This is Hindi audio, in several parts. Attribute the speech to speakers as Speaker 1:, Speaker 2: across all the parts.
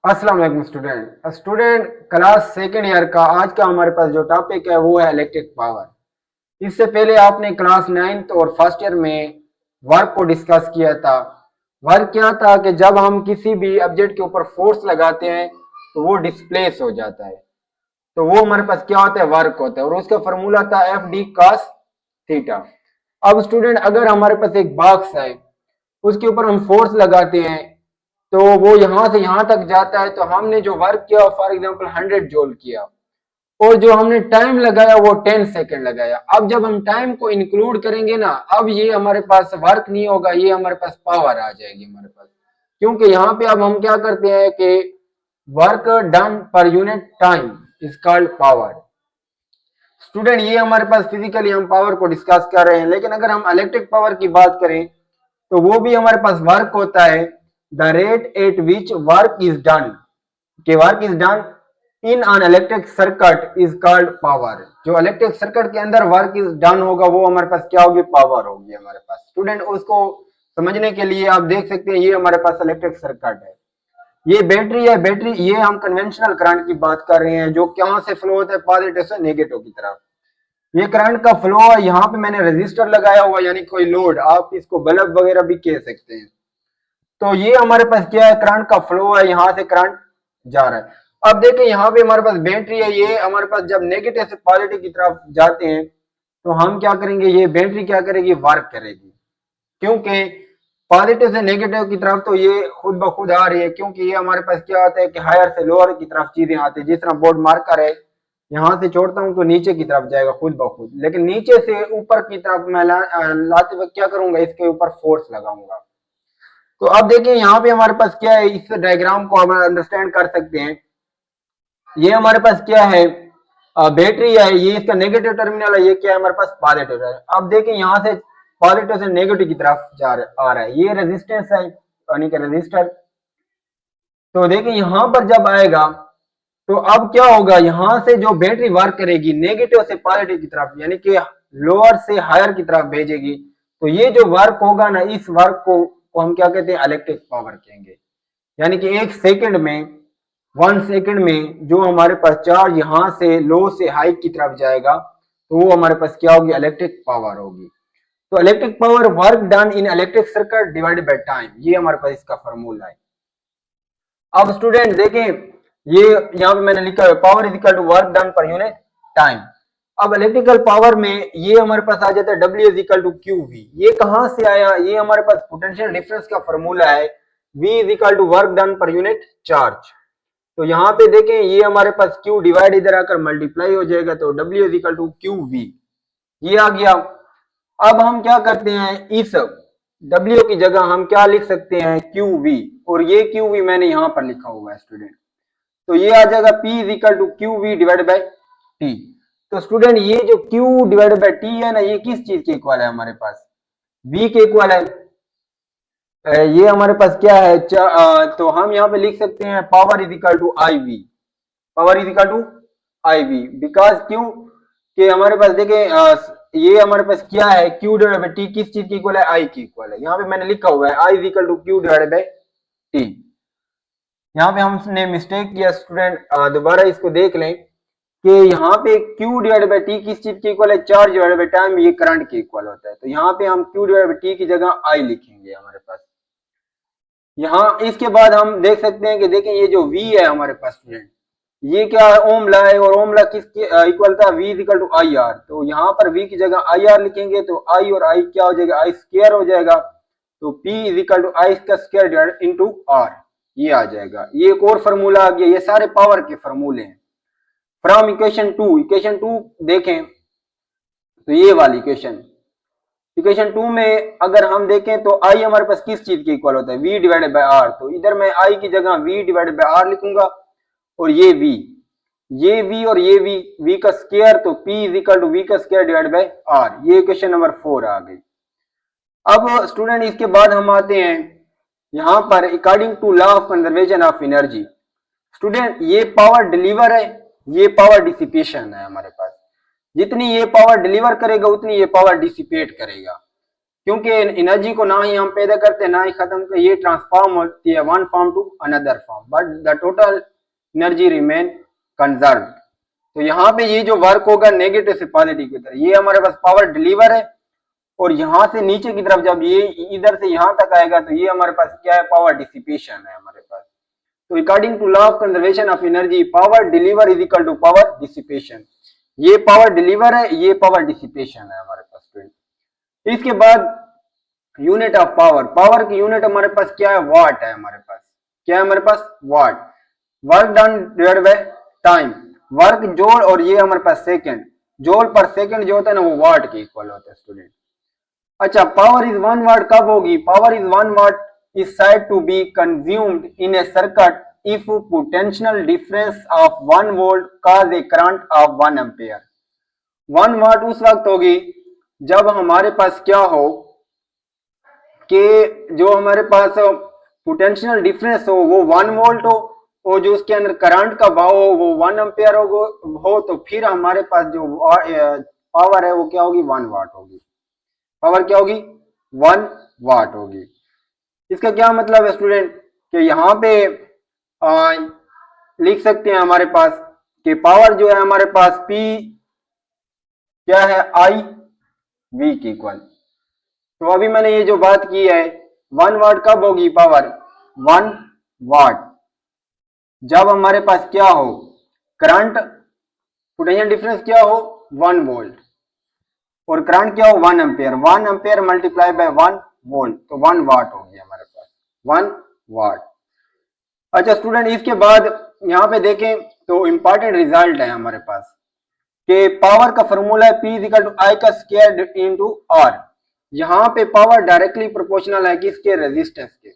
Speaker 1: अस्सलाम वालेकुम स्टूडेंट क्लास सेकेंड ईयर का आज का हमारे पास जो टॉपिक है वो है इलेक्ट्रिक पावर। इससे पहले आपने क्लास नाइन्थ और फर्स्ट ईयर में वर्क को डिस्कस किया था। वर्क क्या था कि जब हम किसी भी ऑब्जेक्ट के ऊपर फोर्स लगाते हैं तो वो डिस्प्लेस हो जाता है, तो वो हमारे पास क्या होता है, वर्क होता है, और उसका फॉर्मूला था एफ डी कॉस थीटा। अब स्टूडेंट अगर हमारे पास एक बॉक्स है, उसके ऊपर हम फोर्स लगाते हैं तो वो यहां से यहां तक जाता है, तो हमने जो वर्क किया फॉर एग्जांपल 100 जूल किया, और जो हमने टाइम लगाया वो 10 सेकंड लगाया। अब जब हम टाइम को इंक्लूड करेंगे ना, अब ये हमारे पास वर्क नहीं होगा, ये हमारे पास पावर आ जाएगी हमारे पास, क्योंकि यहाँ पे अब हम क्या करते हैं कि work done per unit time is called power. Student ये हमारे पास फिजिकली हम पावर को डिस्कस कर रहे हैं, लेकिन अगर हम इलेक्ट्रिक पावर की बात करें तो वो भी हमारे पास वर्क होता है। The rate at which work is done, के work is done in an electric circuit is called power. जो इलेक्ट्रिक सर्किट के अंदर वर्क इज डन होगा वो हमारे पास क्या होगी, पावर होगी हमारे पास। स्टूडेंट उसको समझने के लिए आप देख सकते हैं, ये हमारे पास इलेक्ट्रिक सर्किट है, ये बैटरी है। बैटरी ये हम कन्वेंशनल करंट की बात कर रहे हैं, जो कहां से फ्लो होता है, पॉजिटिव से नेगेटिव की तरफ। ये करंट का फ्लो है, यहाँ पे मैंने रेजिस्टर लगाया हुआ, यानी कोई लोड, आप इसको बल्ब वगैरह भी कह सकते हैं। तो ये हमारे पास क्या है, करंट का फ्लो है, यहाँ से करंट जा रहा है। अब देखें यहाँ पे हमारे पास बैटरी है, ये हमारे पास जब नेगेटिव से पॉजिटिव की तरफ जाते हैं तो हम क्या करेंगे, ये बैटरी क्या करेगी, वर्क करेगी, क्योंकि पॉजिटिव से नेगेटिव की तरफ तो ये खुद ब खुद आ रही है, क्योंकि ये हमारे पास क्या होता है कि हायर से लोअर की तरफ चीजें आती है। जिस तरह बोर्ड मार्कर है, यहाँ से छोड़ता हूँ तो नीचे की तरफ जाएगा खुद ब खुद, लेकिन नीचे से ऊपर की तरफ मैं लाते वक्त क्या करूंगा, इसके ऊपर फोर्स लगाऊंगा। तो अब देखिए यहाँ पे हमारे पास क्या है, इस डायग्राम को हम अंडरस्टैंड कर सकते हैं। ये हमारे पास क्या है, बैटरी है, ये इसका नेगेटिव टर्मिनल है, ये क्या है हमारे पास, पॉजिटिव है। अब देखिए यहाँ से पॉजिटिव से नेगेटिव की तरफ आ रहा है, ये रेजिस्टेंस है यानी कि रेजिस्टर। तो देखिए यहाँ पर जब आएगा तो अब क्या होगा, यहां से जो बैटरी वर्क करेगी नेगेटिव से पॉजिटिव की तरफ, यानी कि लोअर से हायर की तरफ भेजेगी। तो ये जो वर्क होगा ना, इस वर्क को हम क्या कहते हैं, इलेक्ट्रिक पावर कहेंगे। यानी कि एक सेकंड में, 1 सेकंड में जो हमारे पास चार्ज यहां से लो से हाई की तरफ जाएगा, तो वो हमारे पास क्या होगी, इलेक्ट्रिक पावर होगी। तो electric power work done in electric circuit divided by time, ये हमारे पास इसका फॉर्मूला है। अब स्टूडेंट देखें, ये यहाँ पे मैंने लिखा है power is equal to work done per unit time. अब इलेक्ट्रिकल पावर में ये हमारे पास आ जाता है W is equal to Q V. ये कहां से आया, ये हमारे पास पोटेंशियल डिफरेंस का फॉर्मूला है, V is equal to work done per unit charge. तो यहाँ पे देखें, ये हमारे पास Q डिवाइड इधर आकर मल्टीप्लाई हो जाएगा, तो W is equal to Q V, ये आ गया। अब हम क्या करते हैं, इस W की जगह हम क्या लिख सकते हैं, क्यू वी, और ये क्यू वी मैंने यहाँ पर लिखा हुआ है स्टूडेंट। तो ये आ जाएगा P is equal to Q V divide by T. तो स्टूडेंट ये जो Q डिवाइड बाई टी है ना, ये किस चीज के इक्वल है, हमारे पास V के इक्वल है। ये हमारे पास क्या है, तो हम यहाँ पे लिख सकते हैं power is equal to I V, power is equal to I V, because क्यों कि हमारे पास देखें, ये हमारे पास क्या है, Q डिवाइड बाई टी किस चीज की इक्वल है, I की इक्वल है। यहाँ पे मैंने लिखा हुआ है I is equal to Q divide by T. यहाँ पे हमने मिस्टेक किया स्टूडेंट, दोबारा इसको देख लें कि यहाँ पे Q डिवाइड बाई टी किस चीज की इक्वल है, चार्ज डिवाइड बाई टाइम, ये करंट के इक्वल होता है। तो यहाँ पे हम Q डिवाइड बाई टी की जगह I लिखेंगे हमारे पास। यहाँ इसके बाद हम देख सकते हैं कि देखें, ये जो V है हमारे पास स्टूडेंट, ये क्या है, ओम लॉ है, और ओम लॉ किसके इक्वल था, V is equal to I R. तो यहाँ पर V की जगह आई आर लिखेंगे, तो I और I क्या हो जाएगा, I स्क्वायर हो जाएगा। तो P is equal to I का स्क्वायर डिवाइड इनटू R, ये आ जाएगा। ये एक और फार्मूला आ गया, ये सारे पावर के फार्मूले हैं। फ्रॉम इक्वेशन 2, इक्वेशन 2 देखें तो ये वाली इक्वेशन, इक्वेशन 2 में अगर हम देखें तो I हमारे पास किस चीज के इक्वल होता है, V डिवाइडेड बाय R। तो इधर मैं I की जगह V डिवाइडेड बाय R लिखूंगा, और ये V, ये V और ये V का स्क्वायर, तो P is equal to V का स्क्वायर डिवाइडेड बाय R। ये इक्वेशन नंबर 4 आ गई। अब स्टूडेंट इसके बाद हम आते हैं यहाँ पर according to law of conservation of energy. Student ये पावर डिलीवर है, ये पावर डिसिपेशन है हमारे पास। जितनी ये पावर डिलीवर करेगा उतनी ये पावर डिसिपेट करेगा। क्योंकि एनर्जी को ना ही हम पैदा करते ना ही खत्म करते, ये ट्रांसफॉर्म होती है one form to another form, but the total energy remain conserve. तो यहाँ पे ये जो वर्क होगा नेगेटिव से पॉजिटिव की तरफ, ये हमारे पास पावर डिलीवर है, और यहाँ से नीचे की तरफ जब ये इधर से यहाँ तक आएगा तो ये हमारे पास क्या है, पावर डिसिपेशन है हमारे पास। तो according to law of conservation of energy, power deliver is equal to power dissipation. ये पावर डिलीवर है, ये पावर डिसिपेशन है हमारे पास स्टूडेंट। इसके बाद यूनिट ऑफ पावर, पावर की यूनिट हमारे पास क्या है, वाट है हमारे पास। क्या है हमारे पास, watt. Work done divide by time, work joule और ये हमारे पास सेकंड, जोल पर सेकंड जो होता है ना वो वाट के इक्वल होता है स्टूडेंट। अच्छा, पावर इज वन वाट कब होगी, power is one watt is said to be consumed in a circuit if potential difference of 1 volt cause a current of 1 ampere। 1 वाट उस वक्त होगी जब हमारे पास क्या हो कि जो हमारे पास पोटेंशियल डिफरेंस हो वो 1 वोल्ट हो, और जो उसके अंदर करंट का भाव हो वो 1 एम्पियर हो, तो फिर हमारे पास जो पावर है वो क्या होगी, 1 वाट होगी। पावर क्या होगी, 1 वाट होगी। इसका क्या मतलब है स्टूडेंट कि यहाँ पे लिख सकते हैं हमारे पास कि पावर जो है हमारे पास P क्या है, आई वी के इक्वल। तो अभी मैंने ये जो बात की है 1 वाट कब होगी पावर, 1 वाट जब हमारे पास क्या हो, करंट पोटेंशियल डिफरेंस क्या हो 1 वोल्ट, और करंट क्या हो 1 ampere, 1 ampere multiply by 1 volt, तो 1 वाट हो गया हमारे पास, 1 वाट। अच्छा स्टूडेंट, इसके बाद यहाँ पे देखें तो इंपॉर्टेंट रिजल्ट है हमारे पास कि पावर का फॉर्मूला है P इक्वल टू I का स्क्वायर इनटू R। यहाँ पे पावर डायरेक्टली प्रोपोर्शनल है किसके, रेजिस्टेंस के,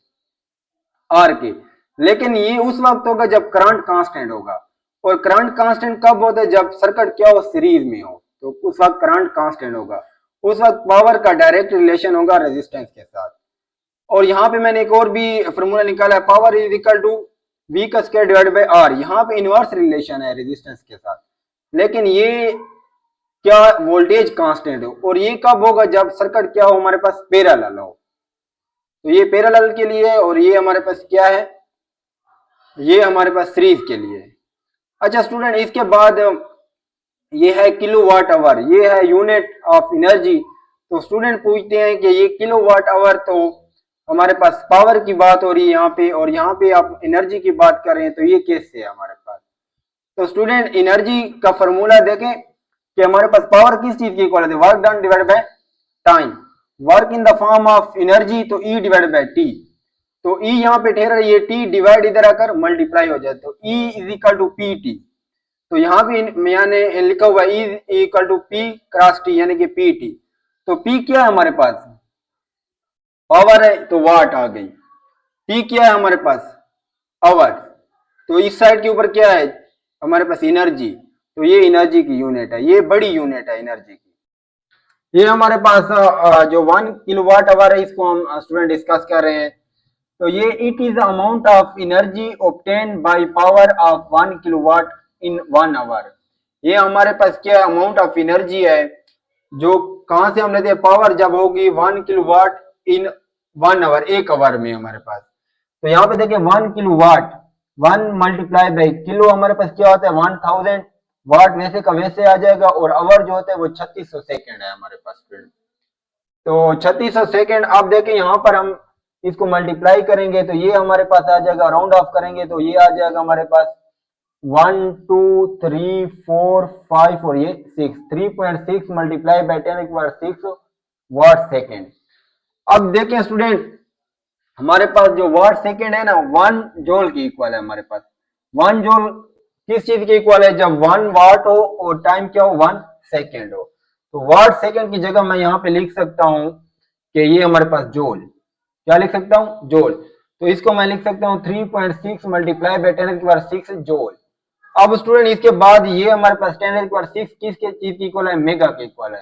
Speaker 1: R के। लेकिन ये उस वक्त होगा जब करंट कांस्टेंट होगा, और करंट कांस्टेंट कब होता है, जब सर्किट क्या हो, सीरीज में हो, तो उस वक्त करंट कांस्टेंट होगा, उस वक्त पावर का डायरेक्ट रिलेशन होगा रेजिस्टेंस के साथ। और यहाँ पे मैंने एक और भी फॉर्मूला निकाला है, power is equal to V का स्क्वायर डिवाइडेड बाय R। यहाँ पे इनवर्स रिलेशन है रेजिस्टेंस के साथ, लेकिन ये क्या, वोल्टेज कांस्टेंट हो, और ये कब होगा, जब सर्किट क्या हो हमारे पास, पैरेलल हो। तो ये पैरेलल के लिए, और ये हमारे पास क्या है, ये हमारे पास सीरीज के लिए। अच्छा स्टूडेंट, इसके बाद ये है किलोवाट आवर, ये है यूनिट ऑफ एनर्जी। तो स्टूडेंट पूछते हैं कि ये किलोवाट आवर, तो हमारे पास पावर की बात हो रही है यहाँ पे, और यहाँ पे आप एनर्जी की बात कर रहे हैं, तो ये कैसे है हमारे पास। तो स्टूडेंट एनर्जी का फॉर्मूला देखें कि हमारे पास पावर किस चीज की इक्वल है, work done divide by time, work in the form of energy, तो E डिवाइड बाय टी। तो E यहाँ पे ठहरा, ये T डिवाइड इधर आकर मल्टीप्लाई हो जाए, तो E is equal to P T. तो यहाँ पे मैंने लिखा हुआ E equal to P cross T यानी कि पी टी। तो P क्या है हमारे पास, पावर है, तो वाट आ गई। T क्या है हमारे पास, आवर। तो इस साइड के ऊपर क्या है हमारे पास, एनर्जी, तो ये एनर्जी की यूनिट है, ये बड़ी यूनिट है एनर्जी की। ये हमारे पास जो 1 किलोवाट आवर है, इसको हम स्टूडेंट डिस्कस कर रहे हैं। तो ये it is amount of energy obtained by power of 1 kilowatt in 1 hour. ये हमारे पास क्या अमाउंट ऑफ एनर्जी है, जो कहां से हम लेते हैं, पावर जब होगी 1 किलोवाट इन 1 आवर, 1 आवर में हमारे पास। तो यहाँ पे देखिए 1 किलोवाट, 1 मल्टीप्लाई बाई किलो हमारे पास क्या होता है 1000 वाट, वैसे का वैसे आ जाएगा, और आवर जो होता है वो 3600 सेकेंड है हमारे पास। तो 3600 सेकेंड। अब देखें यहाँ पर हम इसको मल्टीप्लाई करेंगे तो ये हमारे पास आ जाएगा, राउंड ऑफ करेंगे तो ये आ जाएगा हमारे पास 1 2 3 4 5 और ये 6, 3.6 मल्टीप्लाई बाई 10⁻6 वाट सेकेंड। अब देखें स्टूडेंट, हमारे पास जो वाट सेकेंड है ना 1 जूल की इक्वल है हमारे पास। 1 जूल किस चीज के इक्वल है, जब 1 वाट हो और टाइम क्या हो 1 सेकेंड हो। तो वाट सेकेंड की जगह मैं यहाँ पे लिख सकता हूँ कि ये हमारे पास जूल, क्या लिख सकता हूँ, जूल। तो इसको मैं लिख सकता हूँ 3.6 मल्टीप्लाई बाई 10⁻6 जूल। अब स्टूडेंट इसके बाद ये हमारे पास 10⁻6 किसके चीज की इक्वल है, मेगा के इक्वल है।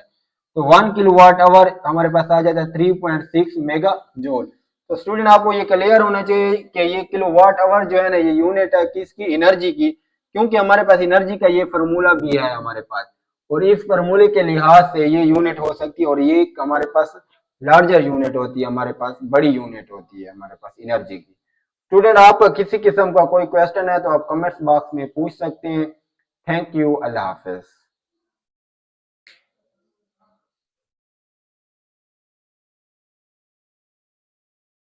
Speaker 1: तो 1 किलोवाट आवर हमारे पास आ जाता है 3.6 मेगा जूल। तो स्टूडेंट आपको ये क्लियर होना चाहिए कि ये किलोवाट आवर जो है ना ये यूनिट है किसकी, एनर्जी की, क्योंकि हमारे पास एनर्जी का ये फार्मूला भी है हमारे पास, और इस फार्मूले के लिहाज से ये यूनिट हो सकती है, और ये हमारे पास लार्जर यूनिट होती है हमारे पास, बड़ी यूनिट होती है हमारे पास एनर्जी की। स्टूडेंट आप किसी किस्म का कोई क्वेश्चन है तो आप कमेंट्स बॉक्स में पूछ सकते हैं। Thank you, Allah Hafiz.